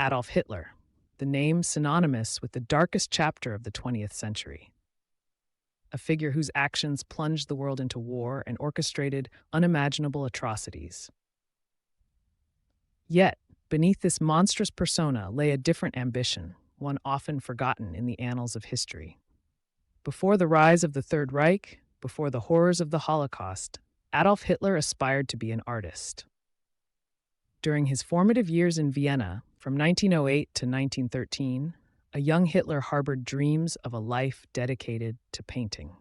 Adolf Hitler, the name synonymous with the darkest chapter of the 20th century. A figure whose actions plunged the world into war and orchestrated unimaginable atrocities. Yet, beneath this monstrous persona lay a different ambition, one often forgotten in the annals of history. Before the rise of the Third Reich, before the horrors of the Holocaust, Adolf Hitler aspired to be an artist. During his formative years in Vienna, from 1908 to 1913, a young Hitler harbored dreams of a life dedicated to painting.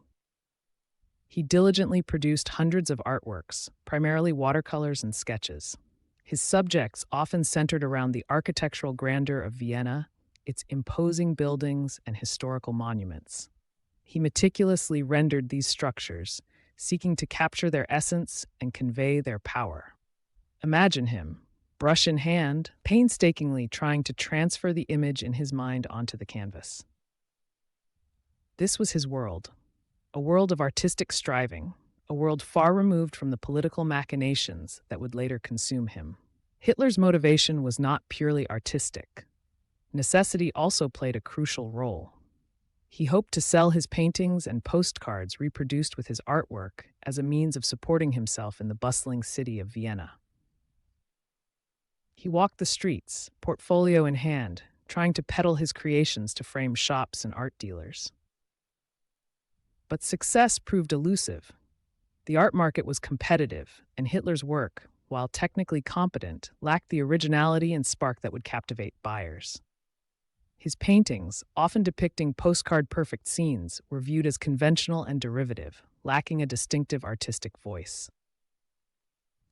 He diligently produced hundreds of artworks, primarily watercolors and sketches. His subjects often centered around the architectural grandeur of Vienna, its imposing buildings and historical monuments. He meticulously rendered these structures, seeking to capture their essence and convey their power. Imagine him, brush in hand, painstakingly trying to transfer the image in his mind onto the canvas. This was his world, a world of artistic striving, a world far removed from the political machinations that would later consume him. Hitler's motivation was not purely artistic. Necessity also played a crucial role. He hoped to sell his paintings and postcards reproduced with his artwork as a means of supporting himself in the bustling city of Vienna. He walked the streets, portfolio in hand, trying to peddle his creations to frame shops and art dealers. But success proved elusive. The art market was competitive, and Hitler's work, while technically competent, lacked the originality and spark that would captivate buyers. His paintings, often depicting postcard-perfect scenes, were viewed as conventional and derivative, lacking a distinctive artistic voice.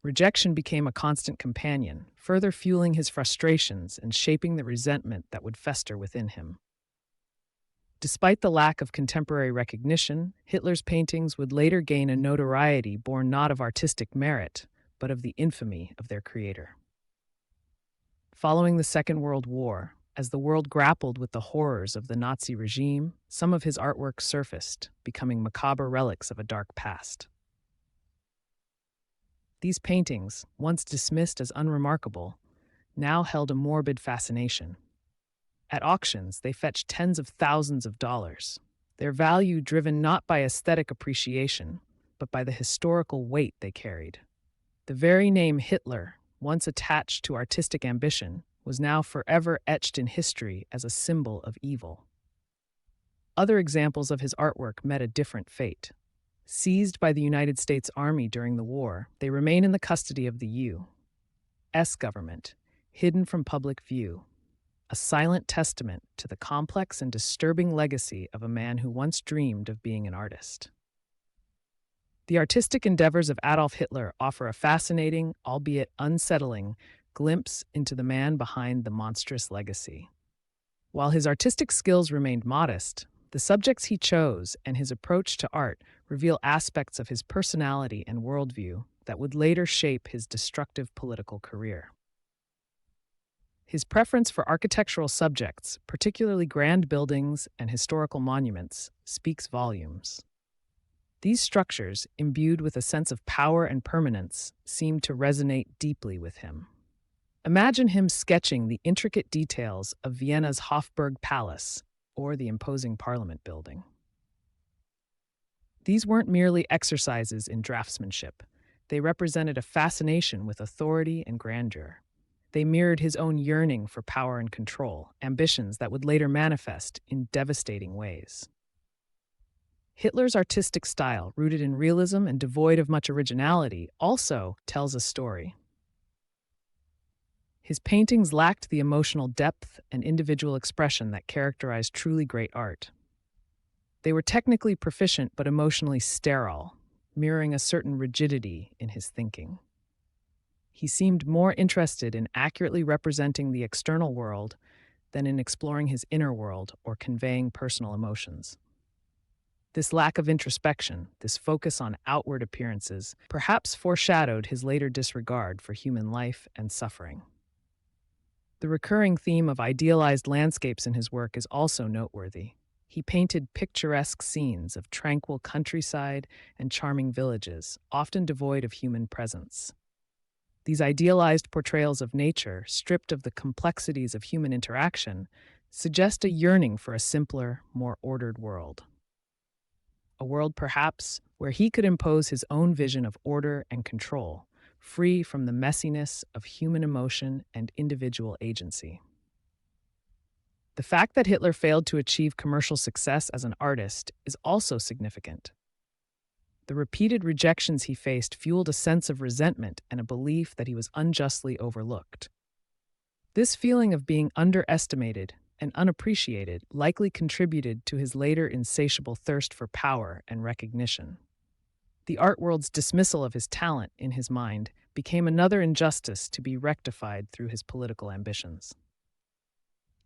Rejection became a constant companion, further fueling his frustrations and shaping the resentment that would fester within him. Despite the lack of contemporary recognition, Hitler's paintings would later gain a notoriety born not of artistic merit, but of the infamy of their creator. Following the Second World War, as the world grappled with the horrors of the Nazi regime, some of his artwork surfaced, becoming macabre relics of a dark past. These paintings, once dismissed as unremarkable, now held a morbid fascination. At auctions, they fetched tens of thousands of dollars, their value driven not by aesthetic appreciation, but by the historical weight they carried. The very name Hitler, once attached to artistic ambition, was now forever etched in history as a symbol of evil. Other examples of his artwork met a different fate. Seized by the United States Army during the war, they remain in the custody of the U.S. government, hidden from public view, a silent testament to the complex and disturbing legacy of a man who once dreamed of being an artist. The artistic endeavors of Adolf Hitler offer a fascinating, albeit unsettling, glimpse into the man behind the monstrous legacy. While his artistic skills remained modest, the subjects he chose and his approach to art reveal aspects of his personality and worldview that would later shape his destructive political career. His preference for architectural subjects, particularly grand buildings and historical monuments, speaks volumes. These structures, imbued with a sense of power and permanence, seem to resonate deeply with him. Imagine him sketching the intricate details of Vienna's Hofburg Palace or the imposing Parliament building. These weren't merely exercises in draftsmanship. They represented a fascination with authority and grandeur. They mirrored his own yearning for power and control, ambitions that would later manifest in devastating ways. Hitler's artistic style, rooted in realism and devoid of much originality, also tells a story. His paintings lacked the emotional depth and individual expression that characterized truly great art. They were technically proficient but emotionally sterile, mirroring a certain rigidity in his thinking. He seemed more interested in accurately representing the external world than in exploring his inner world or conveying personal emotions. This lack of introspection, this focus on outward appearances, perhaps foreshadowed his later disregard for human life and suffering. The recurring theme of idealized landscapes in his work is also noteworthy. He painted picturesque scenes of tranquil countryside and charming villages, often devoid of human presence. These idealized portrayals of nature, stripped of the complexities of human interaction, suggest a yearning for a simpler, more ordered world. A world, perhaps, where he could impose his own vision of order and control, free from the messiness of human emotion and individual agency. The fact that Hitler failed to achieve commercial success as an artist is also significant. The repeated rejections he faced fueled a sense of resentment and a belief that he was unjustly overlooked. This feeling of being underestimated and unappreciated likely contributed to his later insatiable thirst for power and recognition. The art world's dismissal of his talent, in his mind, became another injustice to be rectified through his political ambitions.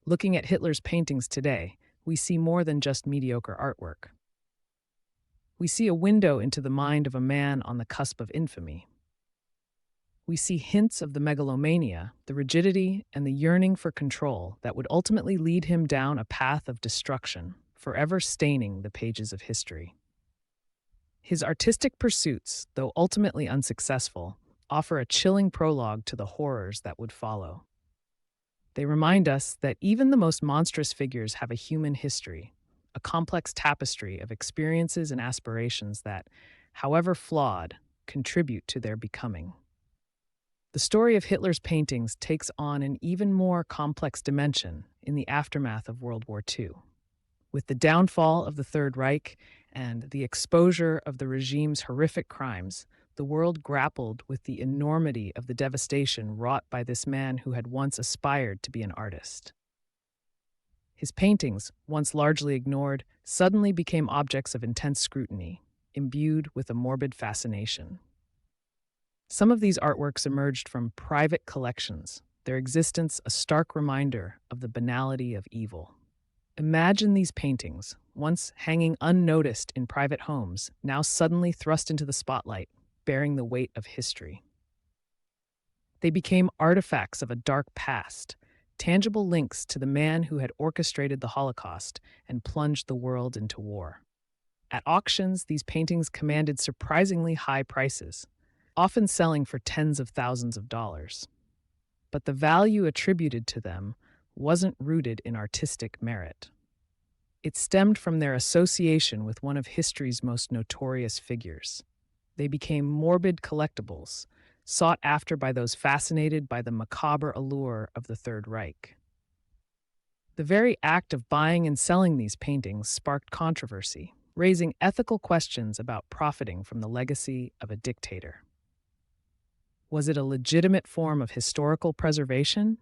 Looking at Hitler's paintings today, we see more than just mediocre artwork. We see a window into the mind of a man on the cusp of infamy. We see hints of the megalomania, the rigidity, and the yearning for control that would ultimately lead him down a path of destruction, forever staining the pages of history. His artistic pursuits, though ultimately unsuccessful, offer a chilling prologue to the horrors that would follow. They remind us that even the most monstrous figures have a human history, a complex tapestry of experiences and aspirations that, however flawed, contribute to their becoming. The story of Hitler's paintings takes on an even more complex dimension in the aftermath of World War II. With the downfall of the Third Reich and the exposure of the regime's horrific crimes, the world grappled with the enormity of the devastation wrought by this man who had once aspired to be an artist. His paintings, once largely ignored, suddenly became objects of intense scrutiny, imbued with a morbid fascination. Some of these artworks emerged from private collections, their existence a stark reminder of the banality of evil. Imagine these paintings, once hanging unnoticed in private homes, now suddenly thrust into the spotlight, bearing the weight of history. They became artifacts of a dark past, tangible links to the man who had orchestrated the Holocaust and plunged the world into war. At auctions, these paintings commanded surprisingly high prices, often selling for tens of thousands of dollars. But the value attributed to them wasn't rooted in artistic merit. It stemmed from their association with one of history's most notorious figures. They became morbid collectibles, sought after by those fascinated by the macabre allure of the Third Reich. The very act of buying and selling these paintings sparked controversy, raising ethical questions about profiting from the legacy of a dictator. Was it a legitimate form of historical preservation,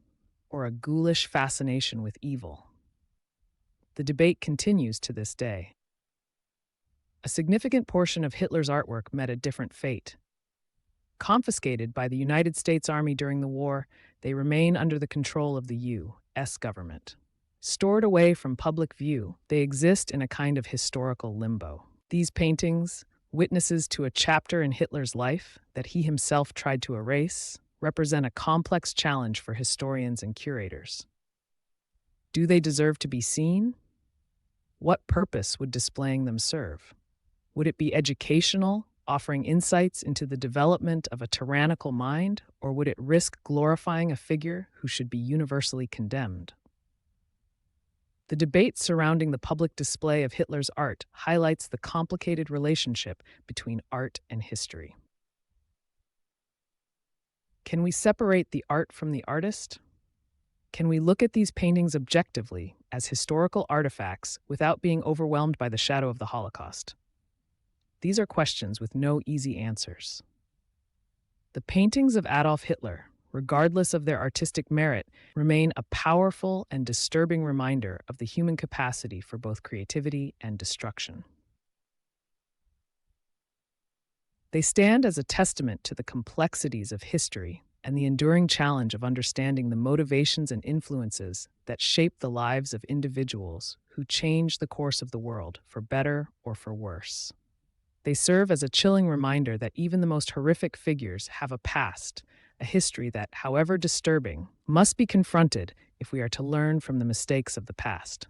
or a ghoulish fascination with evil? The debate continues to this day. A significant portion of Hitler's artwork met a different fate. Confiscated by the United States Army during the war, they remain under the control of the U.S. government. Stored away from public view, they exist in a kind of historical limbo. These paintings, witnesses to a chapter in Hitler's life that he himself tried to erase, represent a complex challenge for historians and curators. Do they deserve to be seen? What purpose would displaying them serve? Would it be educational, offering insights into the development of a tyrannical mind, or would it risk glorifying a figure who should be universally condemned? The debate surrounding the public display of Hitler's art highlights the complicated relationship between art and history. Can we separate the art from the artist? Can we look at these paintings objectively as historical artifacts without being overwhelmed by the shadow of the Holocaust? These are questions with no easy answers. The paintings of Adolf Hitler, regardless of their artistic merit, remain a powerful and disturbing reminder of the human capacity for both creativity and destruction. They stand as a testament to the complexities of history and the enduring challenge of understanding the motivations and influences that shape the lives of individuals who change the course of the world, for better or for worse. They serve as a chilling reminder that even the most horrific figures have a past, a history that, however disturbing, must be confronted if we are to learn from the mistakes of the past.